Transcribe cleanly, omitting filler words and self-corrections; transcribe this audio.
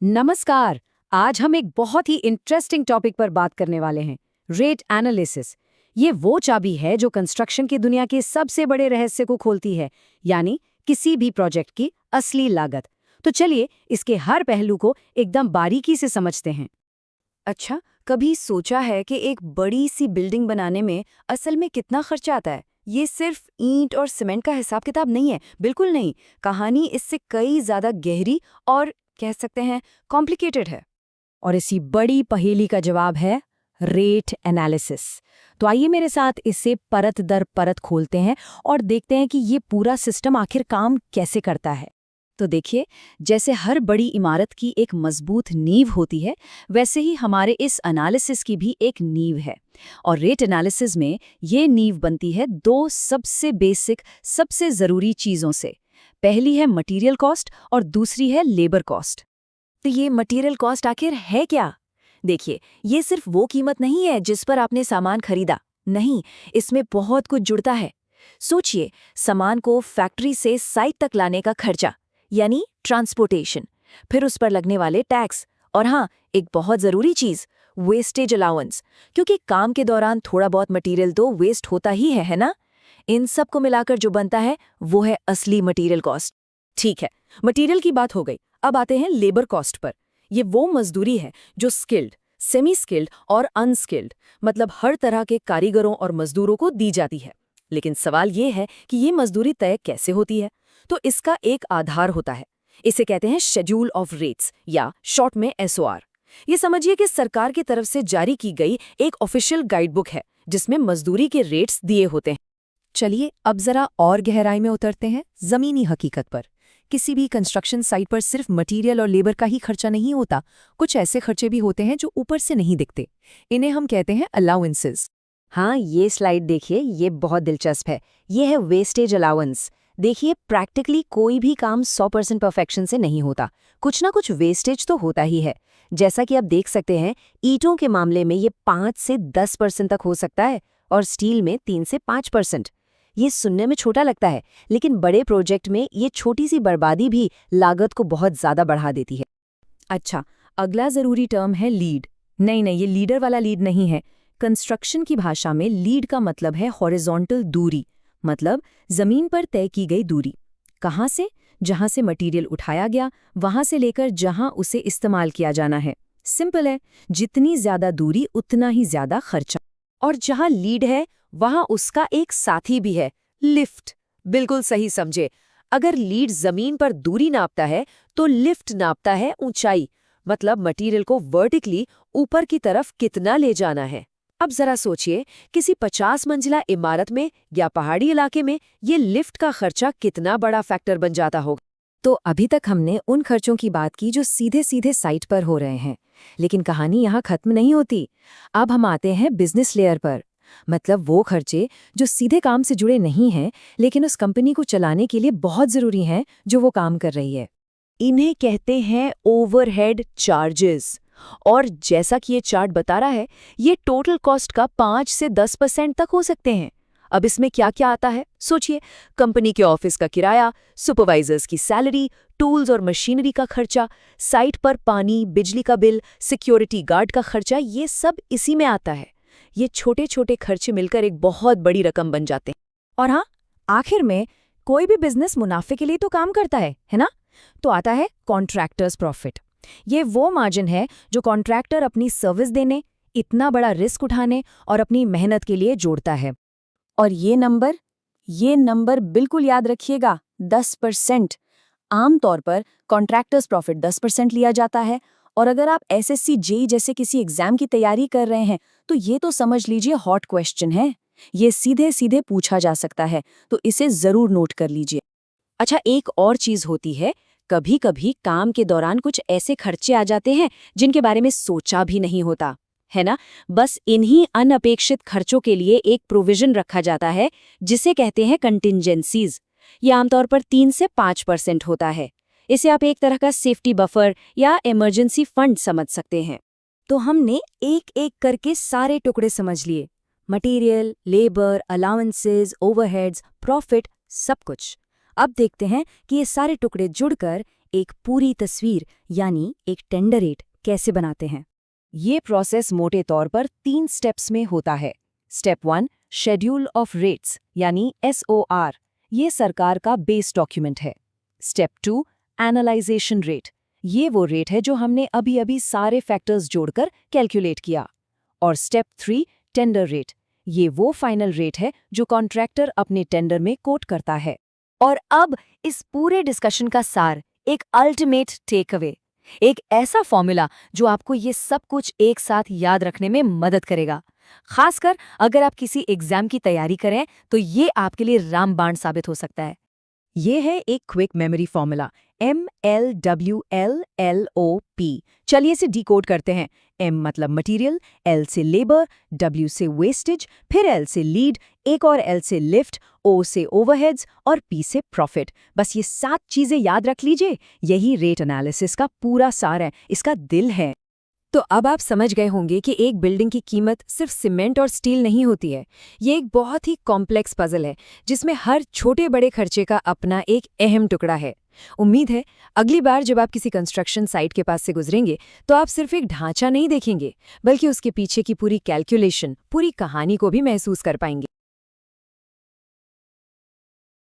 नमस्कार। आज हम एक बहुत ही इंटरेस्टिंग टॉपिक पर बात करने वाले हैं, रेट एनालिसिस। ये वो चाबी है जो कंस्ट्रक्शन की दुनिया के सबसे बड़े रहस्य को खोलती है, यानी किसी भी प्रोजेक्ट की असली लागत। तो चलिए इसके हर पहलू को एकदम बारीकी से समझते हैं। अच्छा, कभी सोचा है कि एक बड़ी सी बिल्डिंग बनाने में असल में कितना खर्चा आता है? ये सिर्फ ईंट और सीमेंट का हिसाब किताब नहीं है, बिल्कुल नहीं। कहानी इससे कई ज्यादा गहरी और कह सकते हैं कॉम्प्लिकेटेड है। और इसी बड़ी पहेली का जवाब है रेट एनालिसिस। तो आइए मेरे साथ इसे परत दर परत खोलते हैं और देखते हैं कि ये पूरा सिस्टम आखिर काम कैसे करता है। तो देखिए, जैसे हर बड़ी इमारत की एक मजबूत नींव होती है, वैसे ही हमारे इस एनालिसिस की भी एक नींव है। और रेट एनालिसिस में ये नींव बनती है दो सबसे बेसिक, सबसे ज़रूरी चीज़ों से। पहली है मटेरियल कॉस्ट और दूसरी है लेबर कॉस्ट। तो ये मटेरियल कॉस्ट आखिर है क्या? देखिए, ये सिर्फ वो कीमत नहीं है जिस पर आपने सामान खरीदा। नहीं, इसमें बहुत कुछ जुड़ता है। सोचिए, सामान को फैक्ट्री से साइट तक लाने का खर्चा, यानी ट्रांसपोर्टेशन, फिर उस पर लगने वाले टैक्स, और हाँ, एक बहुत ज़रूरी चीज़, वेस्टेज अलाउंस, क्योंकि काम के दौरान थोड़ा बहुत मटेरियल तो वेस्ट होता ही है ना? इन सब को मिलाकर जो बनता है वो है असली मटेरियल कॉस्ट। ठीक है, मटेरियल की बात हो गई। अब आते हैं लेबर कॉस्ट पर। ये वो मजदूरी है जो स्किल्ड, सेमी स्किल्ड और अनस्किल्ड, मतलब हर तरह के कारीगरों और मजदूरों को दी जाती है। लेकिन सवाल ये है कि ये मजदूरी तय कैसे होती है? तो इसका एक आधार होता है। इसे कहते हैं शेड्यूल ऑफ रेट्स, या शॉर्ट में एसओआर। ये समझिए कि सरकार की तरफ से जारी की गई एक ऑफिशियल गाइडबुक है जिसमें मजदूरी के रेट्स दिए होते हैं। चलिए अब जरा और गहराई में उतरते हैं, जमीनी हकीकत पर। किसी भी कंस्ट्रक्शन साइट पर सिर्फ मटेरियल और लेबर का ही खर्चा नहीं होता। कुछ ऐसे खर्चे भी होते हैं जो ऊपर से नहीं दिखते। इन्हें हम कहते हैं अलाउंसेस। हाँ, ये स्लाइड देखिए, ये बहुत दिलचस्प है। ये है वेस्टेज अलाउंस। देखिए, प्रैक्टिकली कोई भी काम 100% परफेक्शन से नहीं होता। कुछ ना कुछ वेस्टेज तो होता ही है। जैसा कि आप देख सकते हैं, ईंटों के मामले में ये 5 से 10% तक हो सकता है, और स्टील में 3 से 5%। ये सुनने में छोटा लगता है, लेकिन बड़े प्रोजेक्ट में ये छोटी सी बर्बादी भी लागत को बहुत ज्यादा बढ़ा देती है। अच्छा, अगला जरूरी टर्म है लीड। नहीं, ये लीडर वाला लीड नहीं है। कंस्ट्रक्शन की भाषा में लीड का मतलब है हॉरिजॉन्टल दूरी, मतलब जमीन पर तय की गई दूरी। कहाँ से? जहां से मटेरियल उठाया गया, वहां से लेकर जहां उसे इस्तेमाल किया जाना है। सिंपल है, जितनी ज्यादा दूरी उतना ही ज्यादा खर्चा। और जहां लीड है, वहां उसका एक साथी भी है, लिफ्ट। बिल्कुल सही समझे। अगर लीड जमीन पर दूरी नापता है तो लिफ्ट नापता है ऊंचाई, मतलब मटेरियल को वर्टिकली ऊपर की तरफ कितना ले जाना है। अब जरा सोचिए, किसी 50 मंजिला इमारत में या पहाड़ी इलाके में ये लिफ्ट का खर्चा कितना बड़ा फैक्टर बन जाता होगा। तो अभी तक हमने उन खर्चों की बात की जो सीधे सीधे साइट पर हो रहे हैं, लेकिन कहानी यहाँ खत्म नहीं होती। अब हम आते हैं बिजनेस लेयर पर, मतलब वो खर्चे जो सीधे काम से जुड़े नहीं हैं, लेकिन उस कंपनी को चलाने के लिए बहुत जरूरी हैं, जो वो काम कर रही है। इन्हें कहते हैं ओवरहेड चार्जेस। और जैसा कि ये चार्ट बता रहा है, ये टोटल कॉस्ट का 5 से 10% तक हो सकते हैं। अब इसमें क्या क्या आता है सोचिए, कंपनी के ऑफिस का किराया, सुपरवाइजर्स की सैलरी, टूल्स और मशीनरी का खर्चा, साइट पर पानी बिजली का बिल, सिक्योरिटी गार्ड का खर्चा, ये सब इसी में आता है। ये छोटे छोटे खर्चे मिलकर एक बहुत बड़ी रकम बन जाते हैं। और हाँ, आखिर में कोई भी बिजनेस मुनाफे के लिए तो काम करता है ना? तो आता है कॉन्ट्रैक्टर्स प्रॉफिट। ये वो मार्जिन है जो कॉन्ट्रैक्टर अपनी सर्विस देने, इतना बड़ा रिस्क उठाने और अपनी मेहनत के लिए जोड़ता है। और ये नंबर बिल्कुल याद रखिएगा, 10%। आमतौर पर कॉन्ट्रैक्टर्स प्रॉफिट 10% लिया जाता है। और अगर आप एसएससी जेई जैसे किसी एग्जाम की तैयारी कर रहे हैं, तो ये तो समझ लीजिए हॉट क्वेश्चन है। ये सीधे सीधे पूछा जा सकता है, तो इसे जरूर नोट कर लीजिए। अच्छा, एक और चीज होती है, कभी कभी काम के दौरान कुछ ऐसे खर्चे आ जाते हैं जिनके बारे में सोचा भी नहीं होता, है ना? बस इन्हीं अनअपेक्षित खर्चों के लिए एक प्रोविजन रखा जाता है जिसे कहते हैं कंटिंजेंसीज। ये आमतौर पर 3 से 5% होता है। इसे आप एक तरह का सेफ्टी बफर या इमरजेंसी फंड समझ सकते हैं। तो हमने एक एक करके सारे टुकड़े समझ लिए, material, labour, allowances, overheads, profit, सब कुछ। अब देखते हैं कि ये सारे टुकड़े जुड़कर एक पूरी तस्वीर यानी एक टेंडर रेट कैसे बनाते हैं? ये प्रोसेस मोटे तौर पर 3 स्टेप्स में होता है। स्टेप 1 शेड्यूल ऑफ रेट्स यानी SOR, ये सरकार का बेस डॉक्यूमेंट है। स्टेप 2 एनालाइजेशन रेट, ये वो रेट है जो हमने अभी सारे फैक्टर्स जोड़कर कैलकुलेट किया। और स्टेप 3 टेंडर रेट, ये वो फाइनल रेट है जो कॉन्ट्रैक्टर अपने टेंडर में कोट करता है। और अब इस पूरे डिस्कशन का सार, एक अल्टीमेट टेक अवे, एक ऐसा फॉर्मूला जो आपको ये सब कुछ एक साथ याद रखने में मदद करेगा। खासकर अगर आप किसी एग्जाम की तैयारी करें तो ये आपके लिए रामबाण साबित हो सकता है। ये है एक क्विक मेमोरी फॉर्मूला MLWLLOP। चलिए इसे डिकोड करते हैं। M मतलब मटेरियल, L से लेबर, W से वेस्टेज, फिर L से लीड, एक और L से लिफ्ट, O से ओवरहेड्स और P से प्रॉफिट। बस ये 7 चीजें याद रख लीजिए, यही रेट एनालिसिस का पूरा सार है, इसका दिल है। तो अब आप समझ गए होंगे कि एक बिल्डिंग की कीमत सिर्फ सीमेंट और स्टील नहीं होती है। ये एक बहुत ही कॉम्प्लेक्स पजल है जिसमें हर छोटे बड़े खर्चे का अपना एक अहम टुकड़ा है। उम्मीद है अगली बार जब आप किसी कंस्ट्रक्शन साइट के पास से गुजरेंगे तो आप सिर्फ एक ढांचा नहीं देखेंगे, बल्कि उसके पीछे की पूरी कैलकुलेशन, पूरी कहानी को भी महसूस कर पाएंगे।